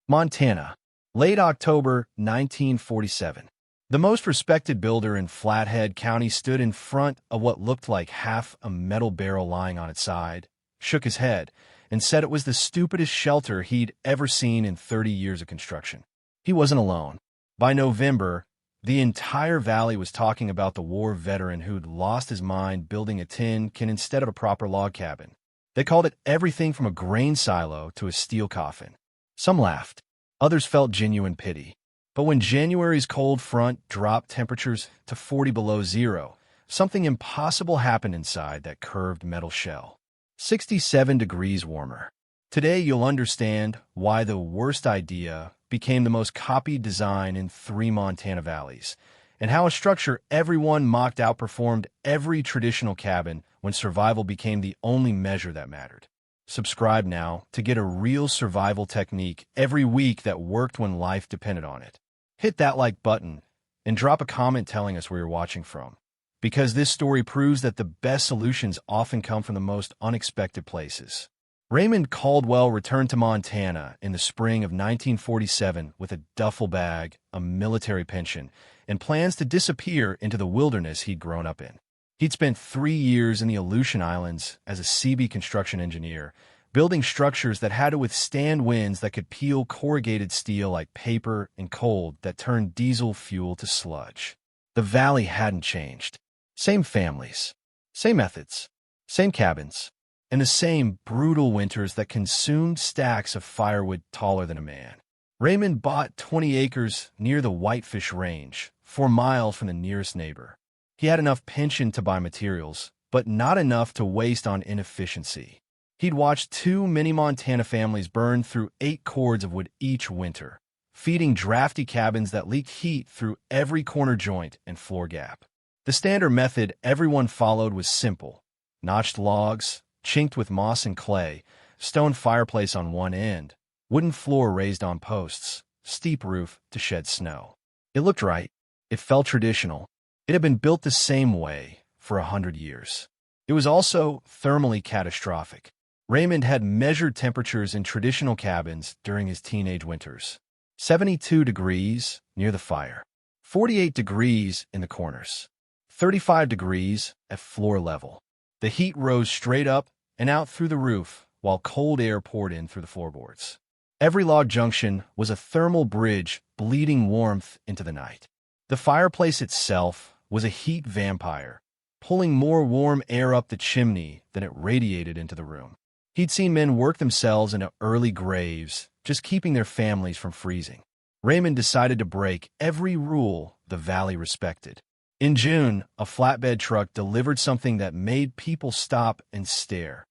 Montana, late October 1947. The most respected builder in Flathead County stood in front of what looked like half a metal barrel lying on its side, shook his head, and said it was the stupidest shelter he'd ever seen in 30 years of construction. He wasn't alone. By November, the entire valley was talking about the war veteran who'd lost his mind building a tin can instead of a proper log cabin. They called it everything from a grain silo to a steel coffin. Some laughed. Others felt genuine pity. But when January's cold front dropped temperatures to 40 below zero, something impossible happened inside that curved metal shell. 67 degrees warmer. Today you'll understand why the worst idea became the most copied design in 3 Montana valleys, and how a structure everyone mocked outperformed every traditional cabin when survival became the only measure that mattered. Subscribe now to get a real survival technique every week that worked when life depended on it. Hit that like button and drop a comment telling us where you're watching from, because this story proves that the best solutions often come from the most unexpected places. Raymond Caldwell returned to Montana in the spring of 1947 with a duffel bag, a military pension, and plans to disappear into the wilderness he'd grown up in. He'd spent 3 years in the Aleutian Islands as a CB construction engineer, building structures that had to withstand winds that could peel corrugated steel like paper and cold that turned diesel fuel to sludge. The valley hadn't changed. Same families, same methods, same cabins, and the same brutal winters that consumed stacks of firewood taller than a man. Raymond bought 20 acres near the Whitefish Range, 4 miles from the nearest neighbor. He had enough pension to buy materials, but not enough to waste on inefficiency. He'd watched too many Montana families burn through 8 cords of wood each winter, feeding drafty cabins that leaked heat through every corner joint and floor gap. The standard method everyone followed was simple: notched logs, chinked with moss and clay, stone fireplace on one end, wooden floor raised on posts, steep roof to shed snow. It looked right. It felt traditional. It had been built the same way for 100 years. It was also thermally catastrophic. Raymond had measured temperatures in traditional cabins during his teenage winters. 72 degrees near the fire, 48 degrees in the corners, 35 degrees at floor level. The heat rose straight up and out through the roof while cold air poured in through the floorboards. Every log junction was a thermal bridge bleeding warmth into the night. The fireplace itself was a heat vampire, pulling more warm air up the chimney than it radiated into the room. He'd seen men work themselves into early graves, just keeping their families from freezing. Raymond decided to break every rule the valley respected. In June, a flatbed truck delivered something that made people stop and stare: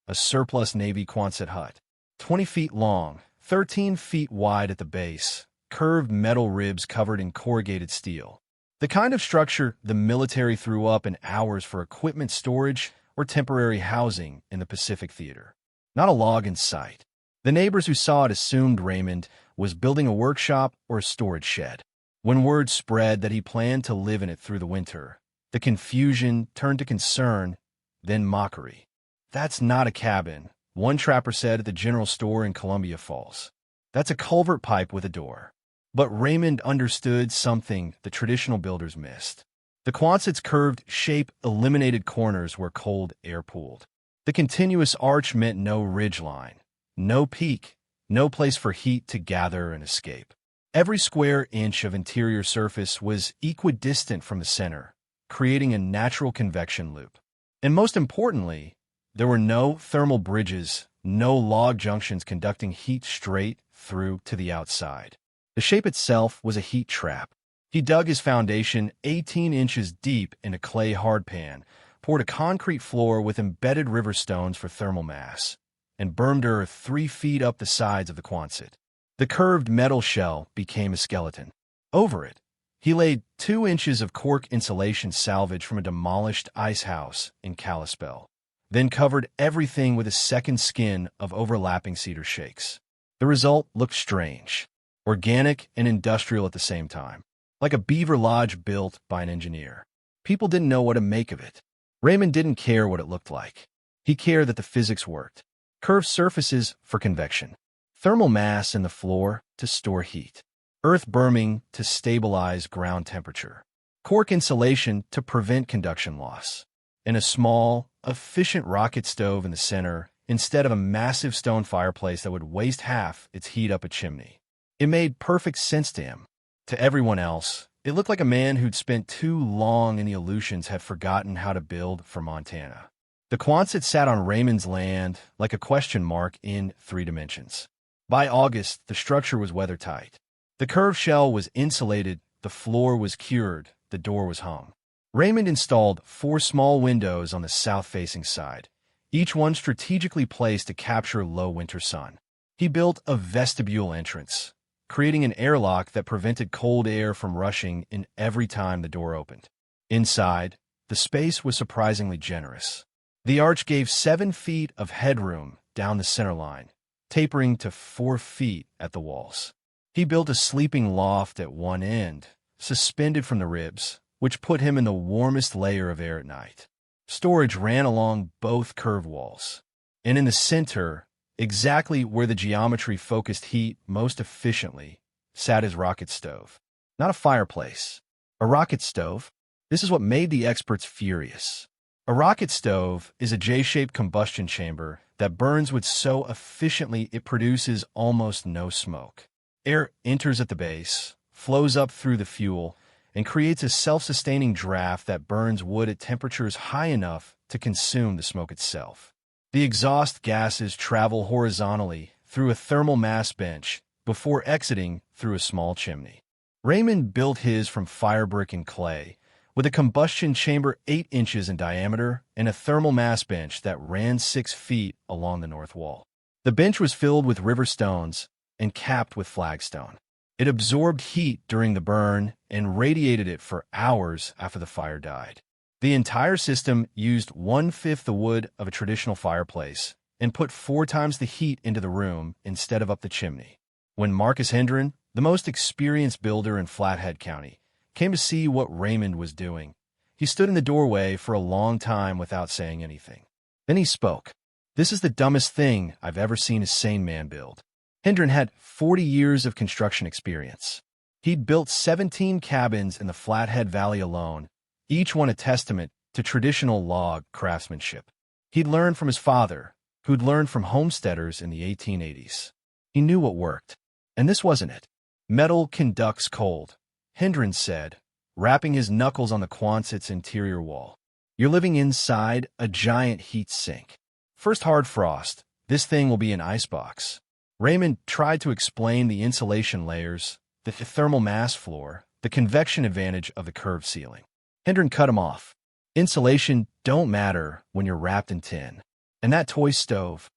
a surplus Navy Quonset hut. 20 feet long, 13 feet wide at the base, curved metal ribs covered in corrugated steel. The kind of structure the military threw up in hours for equipment storage or temporary housing in the Pacific Theater. Not a log in sight. The neighbors who saw it assumed Raymond was building a workshop or a storage shed. When word spread that he planned to live in it through the winter, the confusion turned to concern, then mockery. "That's not a cabin," one trapper said at the general store in Columbia Falls. "That's a culvert pipe with a door." But Raymond understood something the traditional builders missed. The Quonset's curved shape eliminated corners where cold air pooled. The continuous arch meant no ridgeline, no peak, no place for heat to gather and escape. Every square inch of interior surface was equidistant from the center, creating a natural convection loop. And most importantly, there were no thermal bridges, no log junctions conducting heat straight through to the outside. The shape itself was a heat trap. He dug his foundation 18 inches deep in a clay hardpan, poured a concrete floor with embedded river stones for thermal mass, and bermed earth 3 feet up the sides of the Quonset. The curved metal shell became a skeleton. Over it, he laid 2 inches of cork insulation salvage from a demolished ice house in Kalispell, then covered everything with a second skin of overlapping cedar shakes. The result looked strange. Organic and industrial at the same time, like a beaver lodge built by an engineer. People didn't know what to make of it. Raymond didn't care what it looked like. He cared that the physics worked. Curved surfaces for convection. thermal mass in the floor to store heat, earth berming to stabilize ground temperature, cork insulation to prevent conduction loss, and a small, efficient rocket stove in the center instead of a massive stone fireplace that would waste half its heat up a chimney. It made perfect sense to him. To everyone else, it looked like a man who'd spent too long in the Aleutians had forgotten how to build for Montana. The Quonset sat on Raymond's land like a question mark in 3 dimensions. By August, the structure was weathertight. The curved shell was insulated, the floor was cured, the door was hung. Raymond installed 4 small windows on the south-facing side, each one strategically placed to capture low winter sun. He built a vestibule entrance, creating an airlock that prevented cold air from rushing in every time the door opened. Inside, the space was surprisingly generous. The arch gave 7 feet of headroom down the center line, tapering to 4 feet at the walls. He built a sleeping loft at one end, suspended from the ribs, which put him in the warmest layer of air at night. Storage ran along both curved walls, and in the center, exactly where the geometry focused heat most efficiently, sat his rocket stove. Not a fireplace, a rocket stove. This is what made the experts furious. A rocket stove is a J-shaped combustion chamber that burns wood so efficiently it produces almost no smoke. Air enters at the base, flows up through the fuel, and creates a self-sustaining draft that burns wood at temperatures high enough to consume the smoke itself. The exhaust gases travel horizontally through a thermal mass bench before exiting through a small chimney. Raymond built his from fire brick and clay, with a combustion chamber 8 inches in diameter and a thermal mass bench that ran 6 feet along the north wall. The bench was filled with river stones and capped with flagstone. It absorbed heat during the burn and radiated it for hours after the fire died. The entire system used 1/5 the wood of a traditional fireplace and put 4 times the heat into the room instead of up the chimney. When Marcus Hendren, the most experienced builder in Flathead County, came to see what Raymond was doing, he stood in the doorway for a long time without saying anything. Then he spoke. "This is the dumbest thing I've ever seen a sane man build." Hendren had 40 years of construction experience. He'd built 17 cabins in the Flathead Valley alone, each one a testament to traditional log craftsmanship. He'd learned from his father, who'd learned from homesteaders in the 1880s. He knew what worked, and this wasn't it. "Metal conducts cold," Hendren said, rapping his knuckles on the Quonset's interior wall. "You're living inside a giant heat sink. First hard frost, this thing will be an icebox." Raymond tried to explain the insulation layers, the thermal mass floor, the convection advantage of the curved ceiling. Hendren cut him off. "Insulation don't matter when you're wrapped in tin. And that toy stove."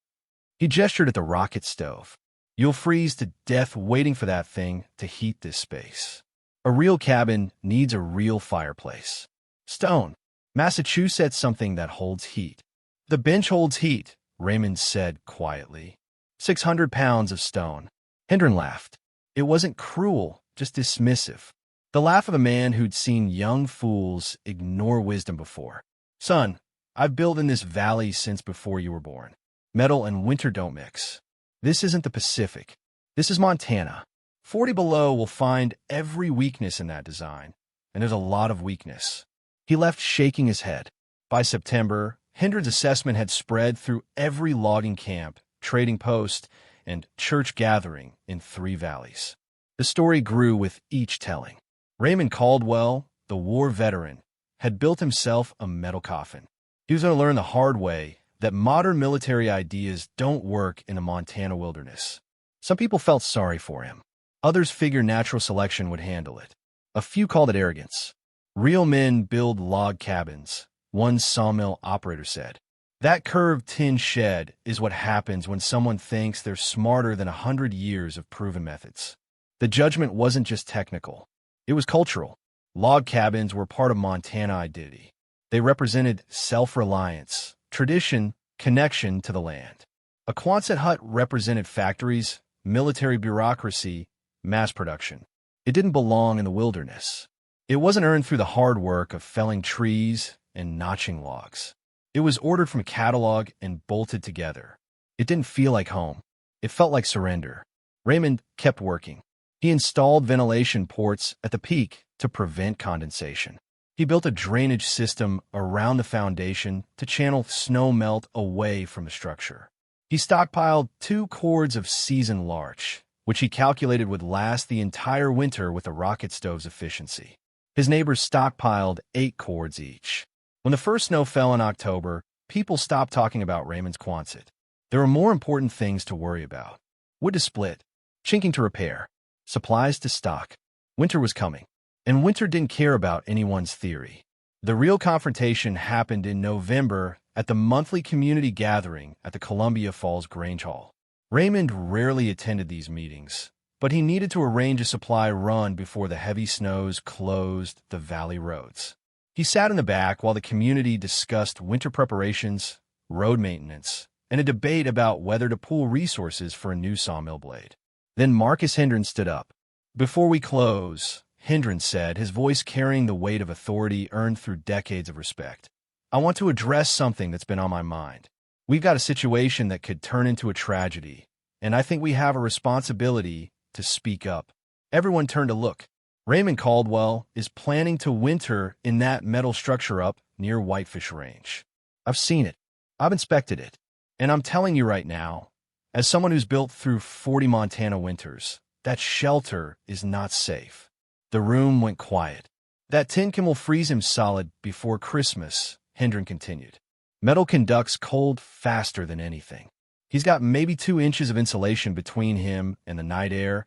He gestured at the rocket stove. "You'll freeze to death waiting for that thing to heat this space. A real cabin needs a real fireplace. Stone. Massachusetts something that holds heat." "The bench holds heat," Raymond said quietly. 600 pounds of stone. Hendren laughed. It wasn't cruel, just dismissive. The laugh of a man who'd seen young fools ignore wisdom before. "Son, I've built in this valley since before you were born. Metal and winter don't mix. This isn't the Pacific. This is Montana. 40 below will find every weakness in that design, and there's a lot of weakness." He left shaking his head. By September, Hendren's assessment had spread through every logging camp, trading post, and church gathering in 3 valleys. The story grew with each telling. Raymond Caldwell, the war veteran, had built himself a metal coffin. He was going to learn the hard way that modern military ideas don't work in the Montana wilderness. Some people felt sorry for him. Others figured natural selection would handle it. A few called it arrogance. "Real men build log cabins," one sawmill operator said. "That curved tin shed is what happens when someone thinks they're smarter than 100 years of proven methods." The judgment wasn't just technical. It was cultural. Log cabins were part of Montana identity. They represented self-reliance, tradition, connection to the land. A Quonset hut represented factories, military bureaucracy, mass production. It didn't belong in the wilderness. It wasn't earned through the hard work of felling trees and notching logs. It was ordered from a catalog and bolted together. It didn't feel like home. It felt like surrender. Raymond kept working. He installed ventilation ports at the peak to prevent condensation. He built a drainage system around the foundation to channel snow melt away from the structure. He stockpiled 2 cords of seasoned larch, which he calculated would last the entire winter with a rocket stove's efficiency. His neighbors stockpiled 8 cords each. When the first snow fell in October, people stopped talking about Raymond's Quonset. There were more important things to worry about. Wood to split, chinking to repair, supplies to stock. Winter was coming, and winter didn't care about anyone's theory. The real confrontation happened in November at the monthly community gathering at the Columbia Falls Grange Hall. Raymond rarely attended these meetings, but he needed to arrange a supply run before the heavy snows closed the valley roads. He sat in the back while the community discussed winter preparations, road maintenance, and a debate about whether to pool resources for a new sawmill blade. Then Marcus Hendren stood up. "Before we close," Hendren said, his voice carrying the weight of authority earned through decades of respect, "I want to address something that's been on my mind. We've got a situation that could turn into a tragedy, and I think we have a responsibility to speak up." Everyone turned to look. Raymond Caldwell is planning to winter in that metal structure up near Whitefish Range. I've seen it. I've inspected it. And I'm telling you right now, as someone who's built through 40 Montana winters, that shelter is not safe. The room went quiet. "That tin can will freeze him solid before Christmas," Hendren continued. "Metal conducts cold faster than anything. He's got maybe 2 inches of insulation between him and the night air,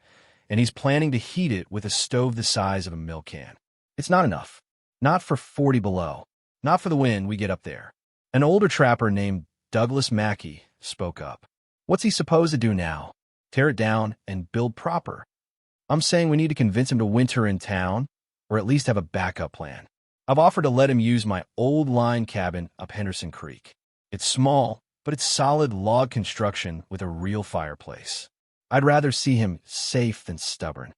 and he's planning to heat it with a stove the size of a milk can. It's not enough. Not for 40 below. Not for the wind we get up there." An older trapper named Douglas Mackey spoke up. "What's he supposed to do now? Tear it down and build proper?" "I'm saying we need to convince him to winter in town, or at least have a backup plan. I've offered to let him use my old line cabin up Henderson Creek. It's small, but it's solid log construction with a real fireplace. I'd rather see him safe than stubborn."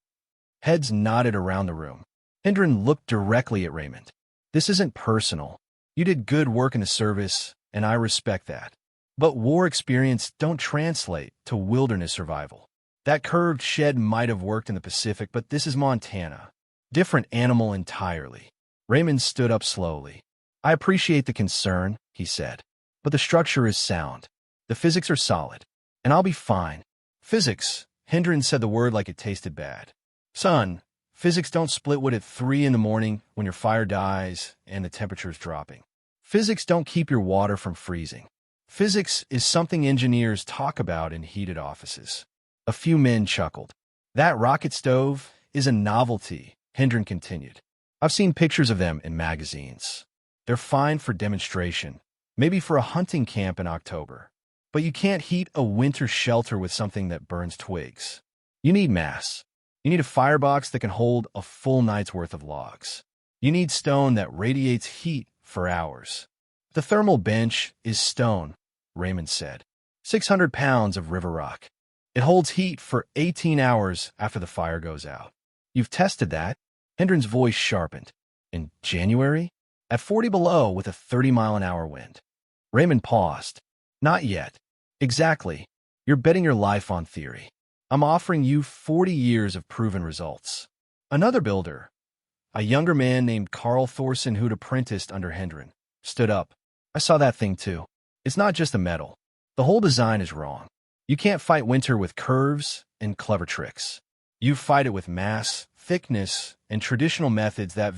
Heads nodded around the room. Hendren looked directly at Raymond. "This isn't personal. You did good work in the service, and I respect that. But war experience don't translate to wilderness survival. That curved shed might have worked in the Pacific, but this is Montana. Different animal entirely." Raymond stood up slowly. "I appreciate the concern," he said, "but the structure is sound. The physics are solid, and I'll be fine." "Physics," Hendren said the word like it tasted bad. "Son, physics don't split wood at 3 in the morning when your fire dies and the temperature's dropping. Physics don't keep your water from freezing. Physics is something engineers talk about in heated offices." A few men chuckled. "That rocket stove is a novelty," Hendren continued. "I've seen pictures of them in magazines. They're fine for demonstration, maybe for a hunting camp in October. But you can't heat a winter shelter with something that burns twigs. You need mass. You need a firebox that can hold a full night's worth of logs. You need stone that radiates heat for hours." "The thermal bench is stone," Raymond said. 600 pounds of river rock. It holds heat for 18 hours after the fire goes out. "You've tested that?" Hendren's voice sharpened. "In January? At 40 below with a 30-mile-an-hour wind." Raymond paused. "Not yet. Exactly. You're betting your life on theory. I'm offering you 40 years of proven results." Another builder, a younger man named Carl Thorson who'd apprenticed under Hendren, stood up. "I saw that thing too. It's not just the metal. The whole design is wrong. You can't fight winter with curves and clever tricks. You fight it with mass, thickness, and traditional methods that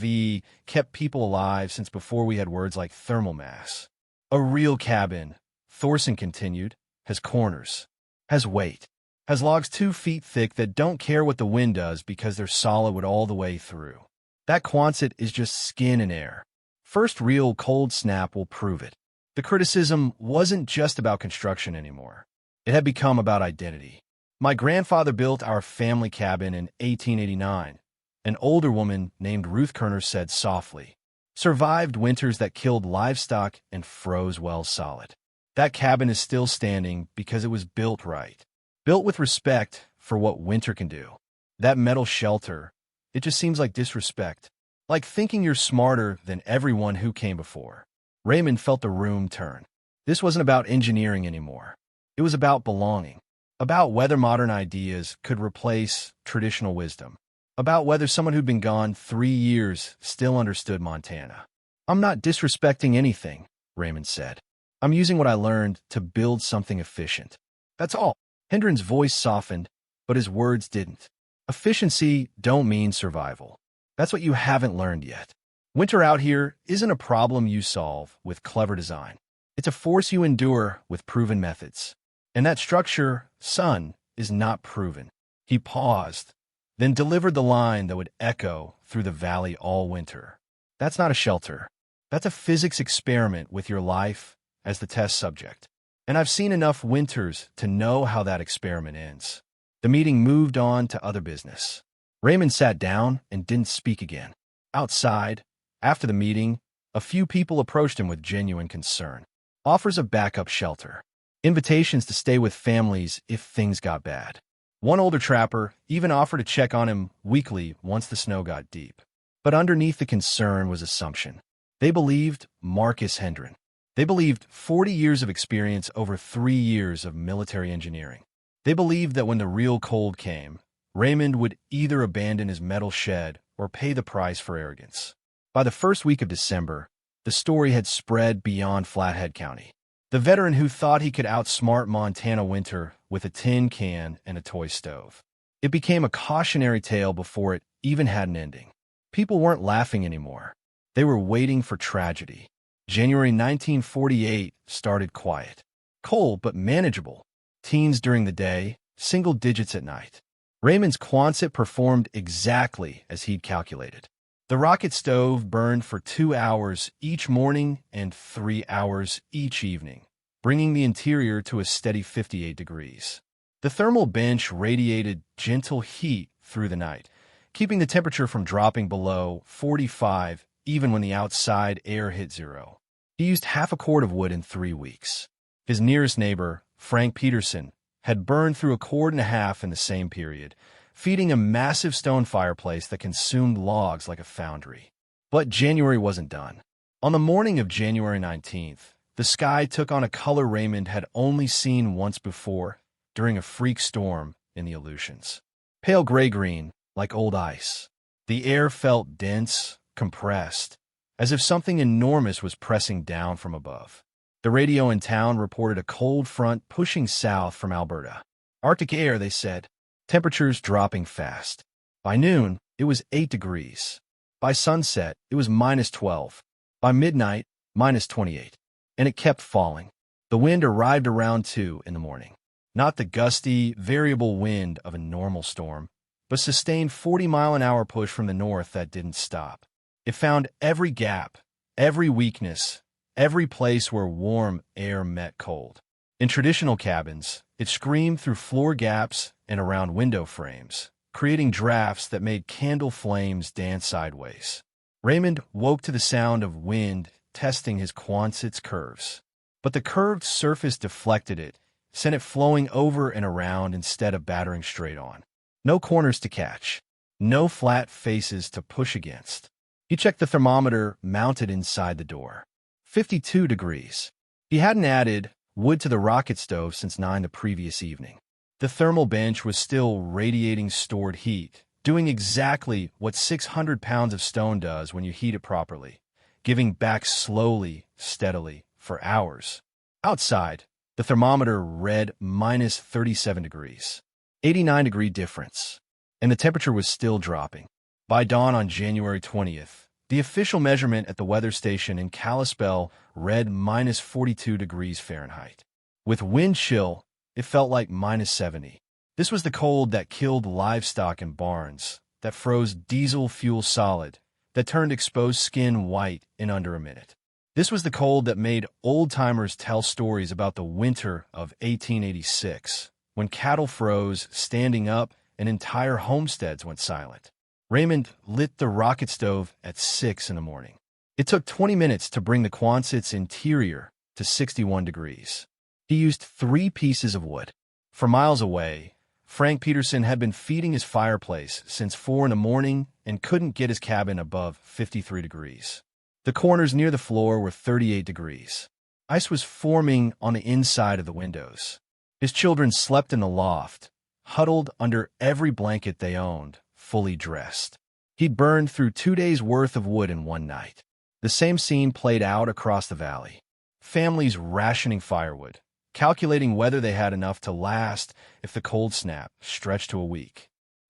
kept people alive since before we had words like thermal mass. A real cabin," Thorson continued, "has corners, has weight, has logs 2 feet thick that don't care what the wind does because they're solid all the way through. That Quonset is just skin and air. First real cold snap will prove it." The criticism wasn't just about construction anymore. It had become about identity. "My grandfather built our family cabin in 1889, an older woman named Ruth Kerner said softly. "Survived winters that killed livestock and froze wells solid. That cabin is still standing because it was built right. Built with respect for what winter can do. That metal shelter, it just seems like disrespect. Like thinking you're smarter than everyone who came before." Raymond felt the room turn. This wasn't about engineering anymore. It was about belonging. about whether modern ideas could replace traditional wisdom, about whether someone who'd been gone 3 years still understood Montana. "I'm not disrespecting anything," Raymond said. "I'm using what I learned to build something efficient. That's all." Hendren's voice softened, but his words didn't. "Efficiency don't mean survival. That's what you haven't learned yet. Winter out here isn't a problem you solve with clever design. It's a force you endure with proven methods. And that structure, son, is not proven." He paused, then delivered the line that would echo through the valley all winter. "That's not a shelter. That's a physics experiment with your life as the test subject. And I've seen enough winters to know how that experiment ends." The meeting moved on to other business. Raymond sat down and didn't speak again. Outside, after the meeting, a few people approached him with genuine concern. Offers of backup shelter. Invitations to stay with families if things got bad. One older trapper even offered to check on him weekly once the snow got deep. But underneath the concern was assumption. They believed Marcus Hendren. They believed 40 years of experience over 3 years of military engineering. They believed that when the real cold came, Raymond would either abandon his metal shed or pay the price for arrogance. By the first week of December, the story had spread beyond Flathead County. The veteran who thought he could outsmart Montana winter with a tin can and a toy stove. It became a cautionary tale before it even had an ending. People weren't laughing anymore. They were waiting for tragedy. January 1948 started quiet. Cold but manageable. Teens during the day, single digits at night. Raymond's Quonset performed exactly as he'd calculated. The rocket stove burned for 2 hours each morning and 3 hours each evening, bringing the interior to a steady 58 degrees. The thermal bench radiated gentle heat through the night, keeping the temperature from dropping below 45 even when the outside air hit zero. He used half a cord of wood in 3 weeks. His nearest neighbor, Frank Peterson, had burned through a cord and a half in the same period, feeding a massive stone fireplace that consumed logs like a foundry. But January wasn't done. On the morning of January 19th, the sky took on a color Raymond had only seen once before, during a freak storm in the Aleutians. Pale gray-green, like old ice. The air felt dense, compressed, as if something enormous was pressing down from above. The radio in town reported a cold front pushing south from Alberta. Arctic air, they said. Temperatures dropping fast. By noon, it was 8 degrees. By sunset, it was -12. By midnight, -28. And it kept falling. The wind arrived around 2 in the morning. Not the gusty, variable wind of a normal storm, but sustained 40-mile-an-hour push from the north that didn't stop. It found every gap, every weakness, every place where warm air met cold. In traditional cabins, it screamed through floor gaps and around window frames, creating drafts that made candle flames dance sideways. Raymond woke to the sound of wind testing his Quonset's curves. But the curved surface deflected it, sent it flowing over and around instead of battering straight on. No corners to catch. No flat faces to push against. He checked the thermometer mounted inside the door. 52 degrees. He hadn't added wood to the rocket stove since 9 the previous evening. The thermal bench was still radiating stored heat, doing exactly what 600 pounds of stone does when you heat it properly, giving back slowly, steadily, for hours. Outside, the thermometer read -37 degrees. 89-degree difference. And the temperature was still dropping. By dawn on January 20th, the official measurement at the weather station in Kalispell read -42 degrees Fahrenheit. With wind chill, it felt like -70. This was the cold that killed livestock in barns, that froze diesel fuel solid, that turned exposed skin white in under a minute. This was the cold that made old-timers tell stories about the winter of 1886, when cattle froze standing up and entire homesteads went silent. Raymond lit the rocket stove at 6 in the morning. It took 20 minutes to bring the Quonset's interior to 61 degrees. He used 3 pieces of wood. For miles away, Frank Peterson had been feeding his fireplace since 4 in the morning and couldn't get his cabin above 53 degrees. The corners near the floor were 38 degrees. Ice was forming on the inside of the windows. His children slept in the loft, huddled under every blanket they owned, fully dressed. He'd burned through 2 days' worth of wood in one night. The same scene played out across the valley. Families rationing firewood, calculating whether they had enough to last if the cold snap stretched to a week.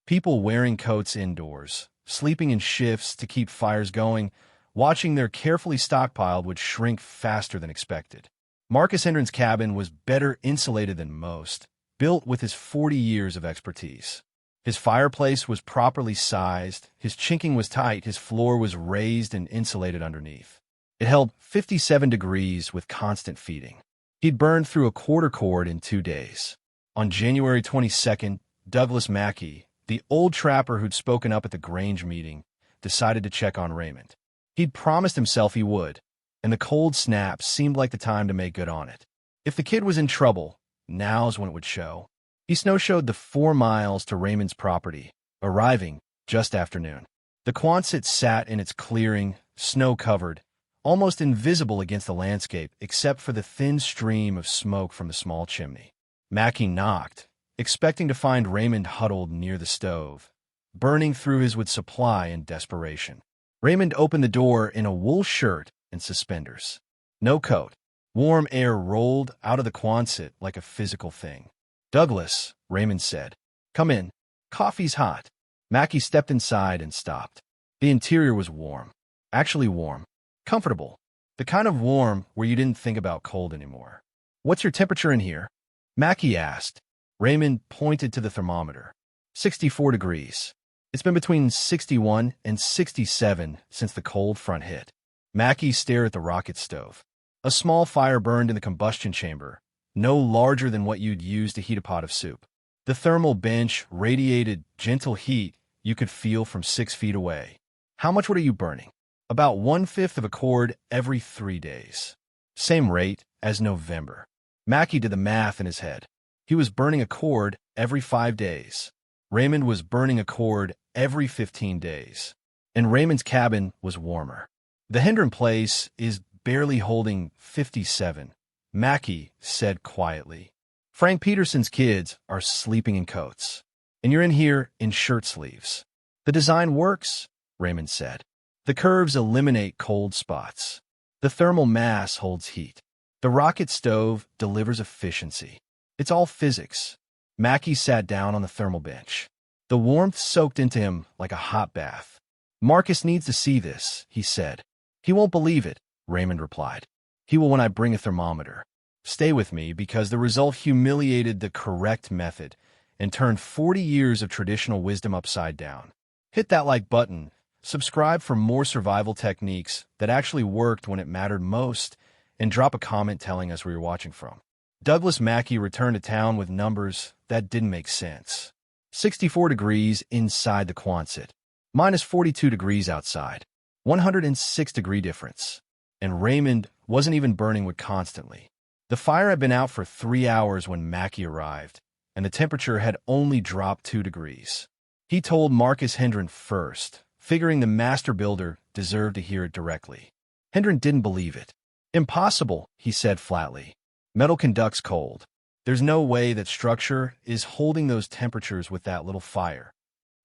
People wearing coats indoors, sleeping in shifts to keep fires going, watching their carefully stockpiled wood shrink faster than expected. Marcus Hendren's cabin was better insulated than most, built with his 40 years of expertise. His fireplace was properly sized, his chinking was tight, his floor was raised and insulated underneath. It held 57 degrees with constant feeding. He'd burned through a quarter cord in 2 days. On January 22nd, Douglas Mackey, the old trapper who'd spoken up at the Grange meeting, decided to check on Raymond. He'd promised himself he would, and the cold snap seemed like the time to make good on it. If the kid was in trouble, now's when it would show. He snowshoed the 4 miles to Raymond's property, arriving just after noon. The Quonset sat in its clearing, snow-covered, almost invisible against the landscape except for the thin stream of smoke from the small chimney. Mackey knocked, expecting to find Raymond huddled near the stove, burning through his wood supply in desperation. Raymond opened the door in a wool shirt and suspenders. No coat. Warm air rolled out of the Quonset like a physical thing. "Douglas," Raymond said. "Come in. Coffee's hot." Mackey stepped inside and stopped. The interior was warm. Actually warm. Comfortable. The kind of warm where you didn't think about cold anymore. "What's your temperature in here?" Mackey asked. Raymond pointed to the thermometer. 64 degrees. It's been between 61 and 67 since the cold front hit. Mackey stared at the rocket stove. A small fire burned in the combustion chamber, no larger than what you'd use to heat a pot of soup. The thermal bench radiated gentle heat you could feel from 6 feet away. "How much wood are you burning?" "About 1/5 of a cord every 3 days. Same rate as November." Mackey did the math in his head. He was burning a cord every 5 days. Raymond was burning a cord every 15 days. And Raymond's cabin was warmer. "The Hendren place is barely holding 57, Mackey said quietly. "Frank Peterson's kids are sleeping in coats, and you're in here in shirt sleeves." "The design works," Raymond said. "The curves eliminate cold spots. The thermal mass holds heat. The rocket stove delivers efficiency. It's all physics." Mackey sat down on the thermal bench. The warmth soaked into him like a hot bath. "Marcus needs to see this," he said. "He won't believe it," Raymond replied. "He will when I bring a thermometer. Stay with me because the result humiliated the correct method and turned 40 years of traditional wisdom upside down." Hit that like button, subscribe for more survival techniques that actually worked when it mattered most, and drop a comment telling us where you're watching from. Douglas Mackey returned to town with numbers that didn't make sense. 64 degrees inside the Quonset, minus 42 degrees outside, 106-degree difference. And Raymond wasn't even burning wood constantly. The fire had been out for 3 hours when Mackey arrived, and the temperature had only dropped 2 degrees. He told Marcus Hendren first, figuring the master builder deserved to hear it directly. Hendren didn't believe it. "Impossible," he said flatly. "Metal conducts cold. There's no way that structure is holding those temperatures with that little fire."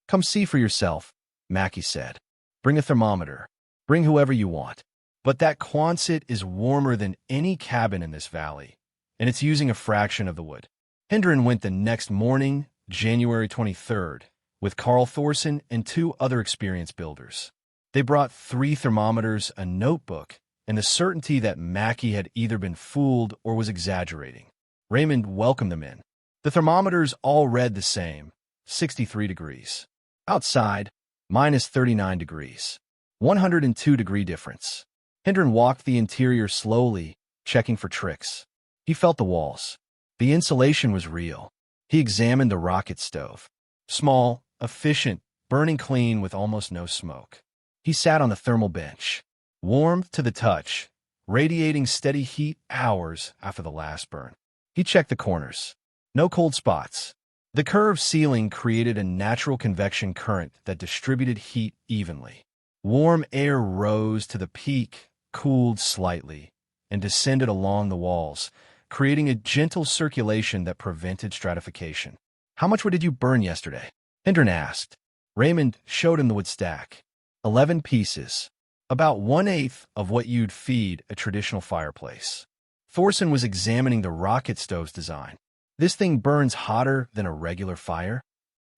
"Come see for yourself," Mackey said. "Bring a thermometer. Bring whoever you want. But that Quonset is warmer than any cabin in this valley, and it's using a fraction of the wood." Hendren went the next morning, January 23rd, with Carl Thorson and 2 other experienced builders. They brought 3 thermometers, a notebook, and the certainty that Mackey had either been fooled or was exaggerating. Raymond welcomed them in. The thermometers all read the same, 63 degrees. Outside, minus 39 degrees, 102-degree difference. Hendren walked the interior slowly, checking for tricks. He felt the walls. The insulation was real. He examined the rocket stove. Small, efficient, burning clean with almost no smoke. He sat on the thermal bench, warmed to the touch, radiating steady heat hours after the last burn. He checked the corners. No cold spots. The curved ceiling created a natural convection current that distributed heat evenly. Warm air rose to the peak, cooled slightly, and descended along the walls, creating a gentle circulation that prevented stratification. "How much wood did you burn yesterday?" Hendren asked. Raymond showed him the wood stack. 11 pieces, about 1/8 of what you'd feed a traditional fireplace. Thorson was examining the rocket stove's design. "This thing burns hotter than a regular fire?"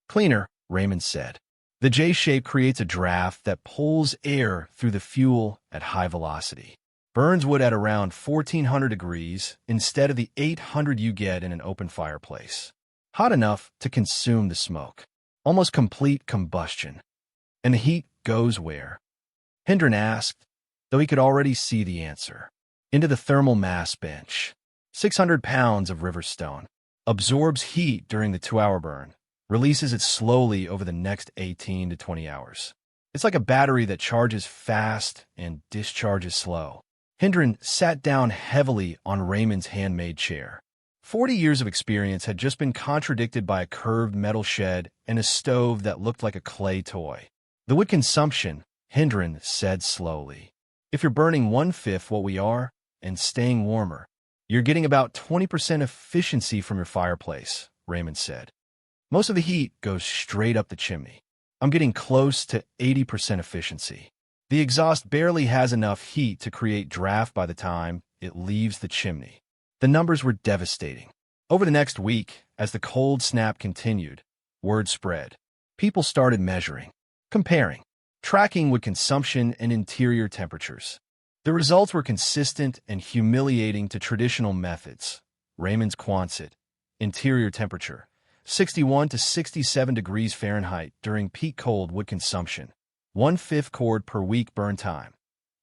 "Cleaner," Raymond said. The J shape creates a draft that pulls air through the fuel at high velocity. Burns wood at around 1400 degrees instead of the 800 you get in an open fireplace. Hot enough to consume the smoke. Almost complete combustion. "And the heat goes where?" Hendren asked, though he could already see the answer. "Into the thermal mass bench. 600 pounds of river stone. Absorbs heat during the 2-hour burn. Releases it slowly over the next 18 to 20 hours. It's like a battery that charges fast and discharges slow." Hendren sat down heavily on Raymond's handmade chair. 40 years of experience had just been contradicted by a curved metal shed and a stove that looked like a clay toy. "The wood consumption," Hendren said slowly. "If you're burning 1/5 what we are and staying warmer, you're getting about 20% efficiency from your fireplace," Raymond said. "Most of the heat goes straight up the chimney. I'm getting close to 80% efficiency. The exhaust barely has enough heat to create draft by the time it leaves the chimney." The numbers were devastating. Over the next week, as the cold snap continued, word spread. People started measuring, comparing, tracking wood consumption and interior temperatures. The results were consistent and humiliating to traditional methods. Raymond's Quonset, interior temperature, 61 to 67 degrees Fahrenheit during peak cold wood consumption, 1/5 cord per week burn time,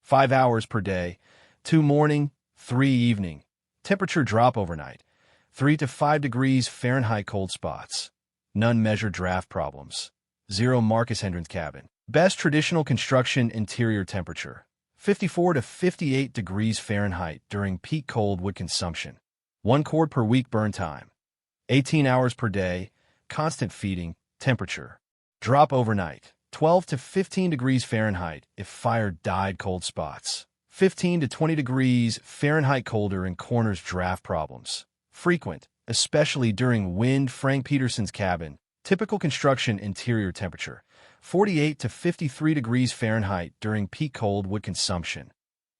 5 hours per day, 2 morning, 3 evening, temperature drop overnight, 3 to 5 degrees Fahrenheit cold spots, none measured draft problems, 0 Marcus Hendren's cabin. Best traditional construction interior temperature, 54 to 58 degrees Fahrenheit during peak cold wood consumption, 1 cord per week burn time, 18 hours per day, constant feeding, temperature. Drop overnight, 12 to 15 degrees Fahrenheit if fire died cold spots. 15 to 20 degrees Fahrenheit colder in corners draft problems. Frequent, especially during wind. Frank Peterson's cabin. Typical construction interior temperature. 48 to 53 degrees Fahrenheit during peak cold wood consumption.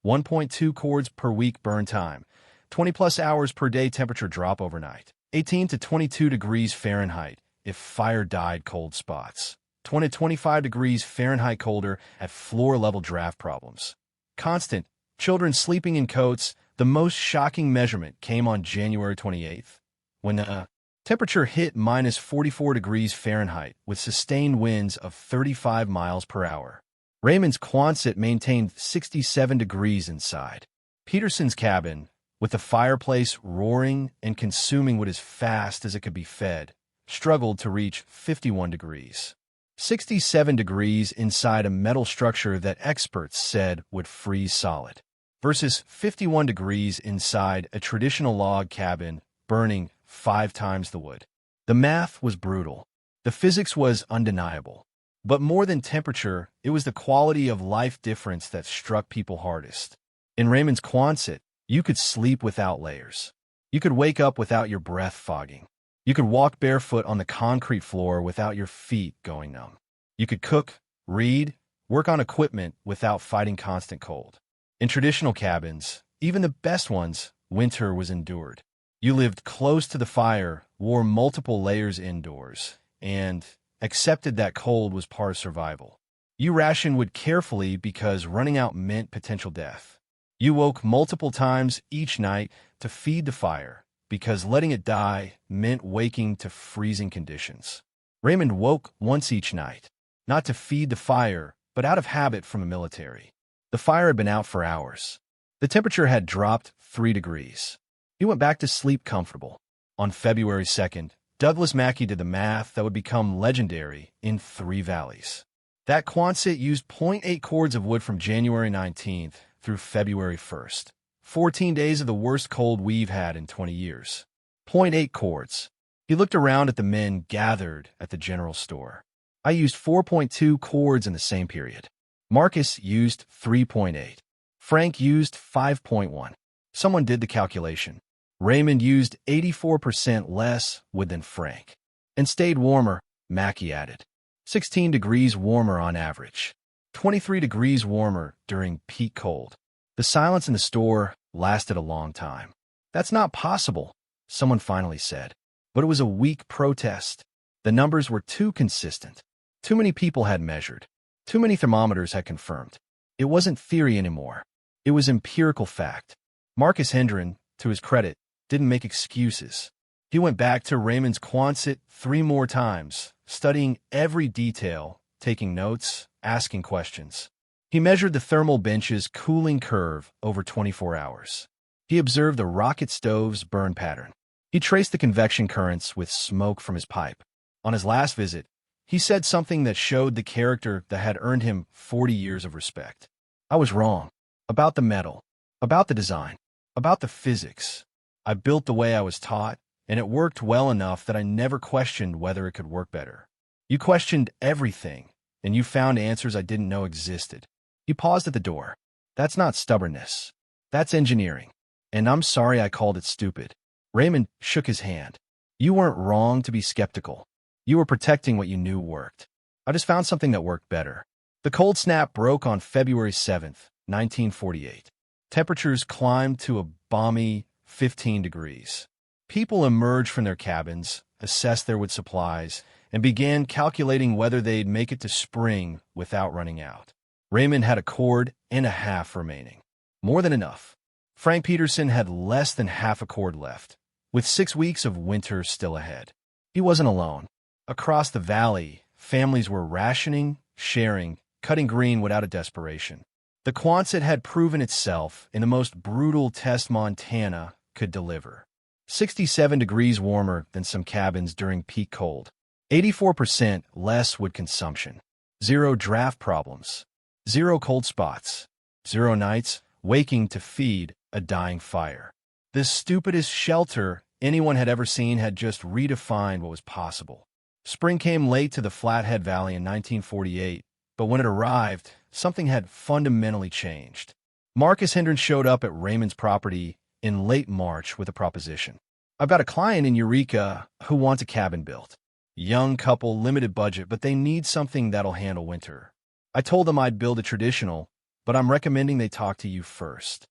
1.2 cords per week burn time. 20 plus hours per day temperature drop overnight. 18 to 22 degrees Fahrenheit if fire died cold spots. 20 to 25 degrees Fahrenheit colder at floor level draft problems. Constant, children sleeping in coats. The most shocking measurement came on January 28th, when the temperature hit minus 44 degrees Fahrenheit with sustained winds of 35 miles per hour. Raymond's Quonset maintained 67 degrees inside. Peterson's cabin, with the fireplace roaring and consuming wood as fast as it could be fed, struggled to reach 51 degrees. 67 degrees inside a metal structure that experts said would freeze solid, versus 51 degrees inside a traditional log cabin burning 5 times the wood. The math was brutal. The physics was undeniable. But more than temperature, it was the quality of life difference that struck people hardest. In Raymond's Quonset, you could sleep without layers. You could wake up without your breath fogging. You could walk barefoot on the concrete floor without your feet going numb. You could cook, read, work on equipment without fighting constant cold. In traditional cabins, even the best ones, winter was endured. You lived close to the fire, wore multiple layers indoors, and accepted that cold was part of survival. You rationed wood carefully because running out meant potential death. You woke multiple times each night to feed the fire, because letting it die meant waking to freezing conditions. Raymond woke once each night, not to feed the fire, but out of habit from the military. The fire had been out for hours. The temperature had dropped 3 degrees. He went back to sleep comfortable. On February 2nd, Douglas Mackey did the math that would become legendary in 3 valleys. That Quonset used 0.8 cords of wood from January 19th through February 1st. 14 days of the worst cold we've had in 20 years. 0.8 cords. He looked around at the men gathered at the general store. I used 4.2 cords in the same period. Marcus used 3.8. Frank used 5.1. Someone did the calculation. Raymond used 84% less wood than Frank. And stayed warmer, Mackie added. 16 degrees warmer on average. 23 degrees warmer during peak cold. The silence in the store lasted a long time. That's not possible, someone finally said. But it was a weak protest. The numbers were too consistent. Too many people had measured. Too many thermometers had confirmed. It wasn't theory anymore. It was empirical fact. Marcus Hendren, to his credit, didn't make excuses. He went back to Raymond's Quonset 3 more times, studying every detail, taking notes, asking questions. He measured the thermal bench's cooling curve over 24 hours. He observed the rocket stove's burn pattern. He traced the convection currents with smoke from his pipe. On his last visit, he said something that showed the character that had earned him 40 years of respect. I was wrong. About the metal. About the design. About the physics. I built the way I was taught, and it worked well enough that I never questioned whether it could work better. You questioned everything, and you found answers I didn't know existed. He paused at the door. That's not stubbornness. That's engineering. And I'm sorry I called it stupid. Raymond shook his hand. You weren't wrong to be skeptical. You were protecting what you knew worked. I just found something that worked better. The cold snap broke on February 7th, 1948. Temperatures climbed to a balmy 15 degrees. People emerged from their cabins, assessed their wood supplies, and began calculating whether they'd make it to spring without running out. Raymond had a cord and a half remaining. More than enough. Frank Peterson had less than half a cord left, with 6 weeks of winter still ahead. He wasn't alone. Across the valley, families were rationing, sharing, cutting green without a desperation. The Quonset had proven itself in the most brutal test Montana could deliver. 67 degrees warmer than some cabins during peak cold. 84% less wood consumption. 0 draft problems. 0 cold spots. 0 nights waking to feed a dying fire. The stupidest shelter anyone had ever seen had just redefined what was possible. Spring came late to the Flathead Valley in 1948, but when it arrived, something had fundamentally changed. Marcus Hendren showed up at Raymond's property in late March with a proposition. I've got a client in Eureka who wants a cabin built. Young couple, limited budget, but they need something that'll handle winter. I told them I'd build a traditional, but I'm recommending they talk to you first.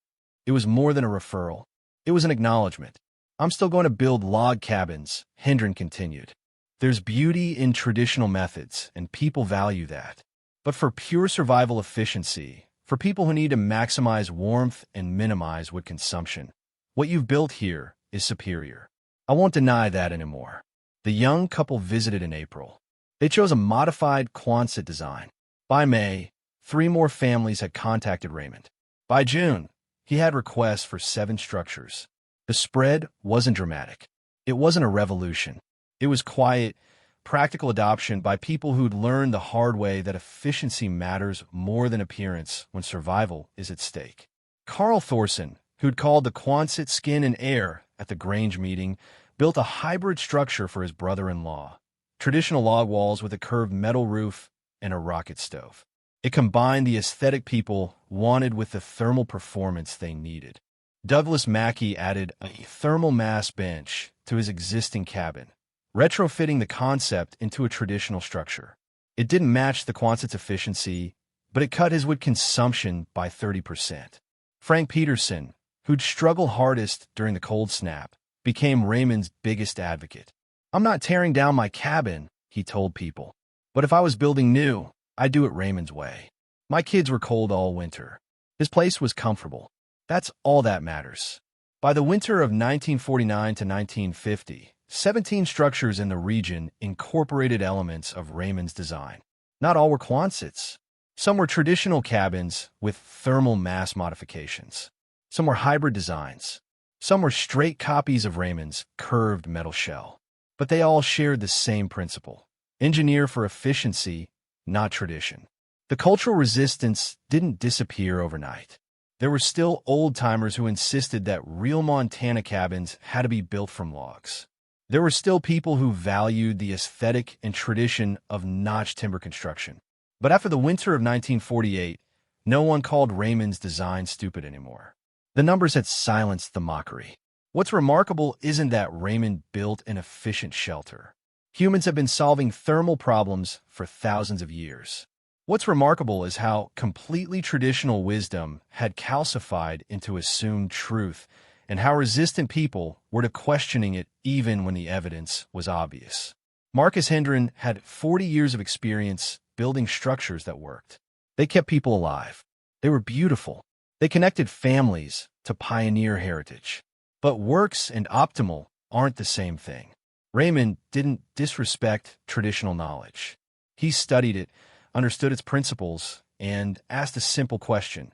It was more than a referral. It was an acknowledgement. I'm still going to build log cabins, Hendren continued. There's beauty in traditional methods, and people value that. But for pure survival efficiency, for people who need to maximize warmth and minimize wood consumption, what you've built here is superior. I won't deny that anymore. The young couple visited in April. They chose a modified Quonset design. By May, 3 more families had contacted Raymond. By June, he had requests for 7 structures. The spread wasn't dramatic. It wasn't a revolution. It was quiet, practical adoption by people who'd learned the hard way that efficiency matters more than appearance when survival is at stake. Carl Thorson, who'd called the Quonset skin and air at the Grange meeting, built a hybrid structure for his brother-in-law. Traditional log walls with a curved metal roof and a rocket stove. It combined the aesthetic people wanted with the thermal performance they needed. Douglas Mackey added a thermal mass bench to his existing cabin, retrofitting the concept into a traditional structure. It didn't match the Quonset's efficiency, but it cut his wood consumption by 30%. Frank Peterson, who'd struggled hardest during the cold snap, became Raymond's biggest advocate. I'm not tearing down my cabin, he told people. But if I was building new, I'd do it Raymond's way. My kids were cold all winter. His place was comfortable. That's all that matters. By the winter of 1949 to 1950, 17 structures in the region incorporated elements of Raymond's design. Not all were Quonsets. Some were traditional cabins with thermal mass modifications. Some were hybrid designs. Some were straight copies of Raymond's curved metal shell. But they all shared the same principle. Engineer for efficiency, not tradition. The cultural resistance didn't disappear overnight. There were still old-timers who insisted that real Montana cabins had to be built from logs. There were still people who valued the aesthetic and tradition of notch timber construction. But after the winter of 1948, no one called Raymond's design stupid anymore. The numbers had silenced the mockery. What's remarkable isn't that Raymond built an efficient shelter. Humans have been solving thermal problems for thousands of years. What's remarkable is how completely traditional wisdom had calcified into assumed truth, and how resistant people were to questioning it even when the evidence was obvious. Marcus Hendren had 40 years of experience building structures that worked. They kept people alive. They were beautiful. They connected families to pioneer heritage. But works and optimal aren't the same thing. Raymond didn't disrespect traditional knowledge. He studied it, understood its principles, and asked a simple question: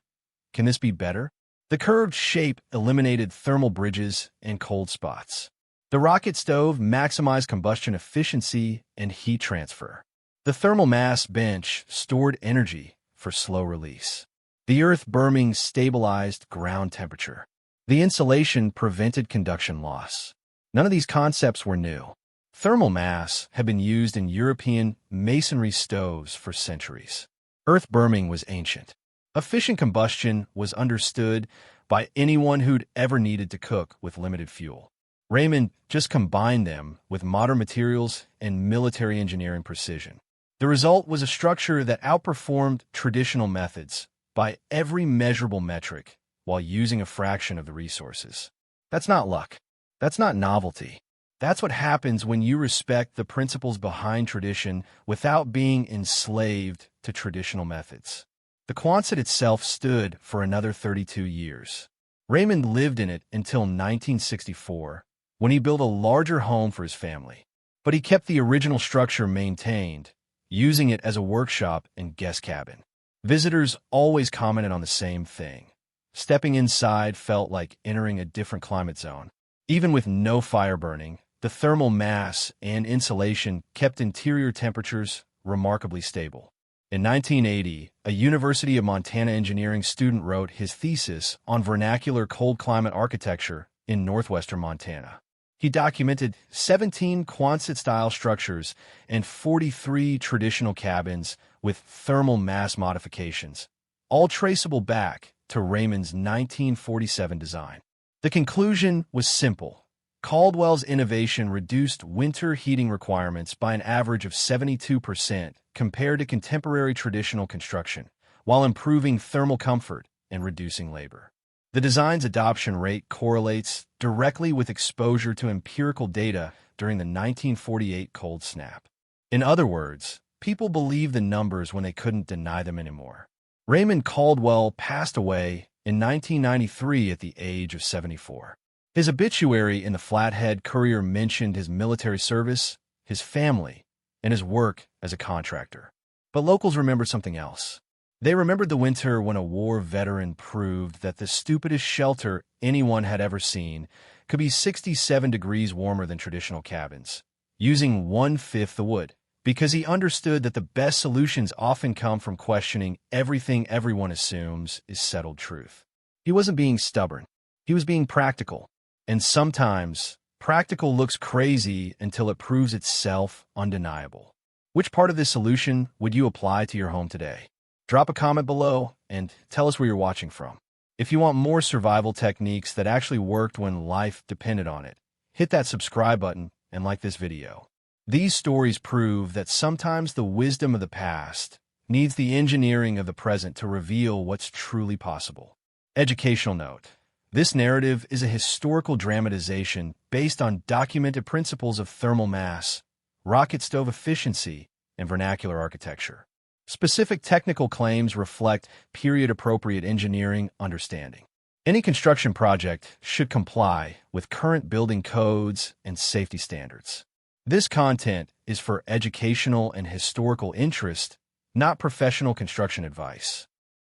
can this be better? The curved shape eliminated thermal bridges and cold spots. The rocket stove maximized combustion efficiency and heat transfer. The thermal mass bench stored energy for slow release. The earth berming stabilized ground temperature. The insulation prevented conduction loss. None of these concepts were new. Thermal mass had been used in European masonry stoves for centuries. Earth berming was ancient. Efficient combustion was understood by anyone who'd ever needed to cook with limited fuel. Raymond just combined them with modern materials and military engineering precision. The result was a structure that outperformed traditional methods by every measurable metric while using a fraction of the resources. That's not luck. That's not novelty. That's what happens when you respect the principles behind tradition without being enslaved to traditional methods. The Quonset itself stood for another 32 years. Raymond lived in it until 1964, when he built a larger home for his family. But he kept the original structure maintained, using it as a workshop and guest cabin. Visitors always commented on the same thing. Stepping inside felt like entering a different climate zone. Even with no fire burning, the thermal mass and insulation kept interior temperatures remarkably stable. In 1980, a University of Montana engineering student wrote his thesis on vernacular cold climate architecture in northwestern Montana. He documented 17 Quonset-style structures and 43 traditional cabins with thermal mass modifications, all traceable back to Raymond's 1947 design. The conclusion was simple. Caldwell's innovation reduced winter heating requirements by an average of 72% compared to contemporary traditional construction, while improving thermal comfort and reducing labor. The design's adoption rate correlates directly with exposure to empirical data during the 1948 cold snap. In other words, people believed the numbers when they couldn't deny them anymore. Raymond Caldwell passed away in 1993 at the age of 74. His obituary in the Flathead Courier mentioned his military service, his family, and his work as a contractor. But locals remember something else. They remembered the winter when a war veteran proved that the stupidest shelter anyone had ever seen could be 67 degrees warmer than traditional cabins, using 1/5 the wood, because he understood that the best solutions often come from questioning everything everyone assumes is settled truth. He wasn't being stubborn. He was being practical. And sometimes, practical looks crazy until it proves itself undeniable. Which part of this solution would you apply to your home today? Drop a comment below and tell us where you're watching from. If you want more survival techniques that actually worked when life depended on it, hit that subscribe button and like this video. These stories prove that sometimes the wisdom of the past needs the engineering of the present to reveal what's truly possible. Educational note: this narrative is a historical dramatization based on documented principles of thermal mass, rocket stove efficiency, and vernacular architecture. Specific technical claims reflect period-appropriate engineering understanding. Any construction project should comply with current building codes and safety standards. This content is for educational and historical interest, not professional construction advice.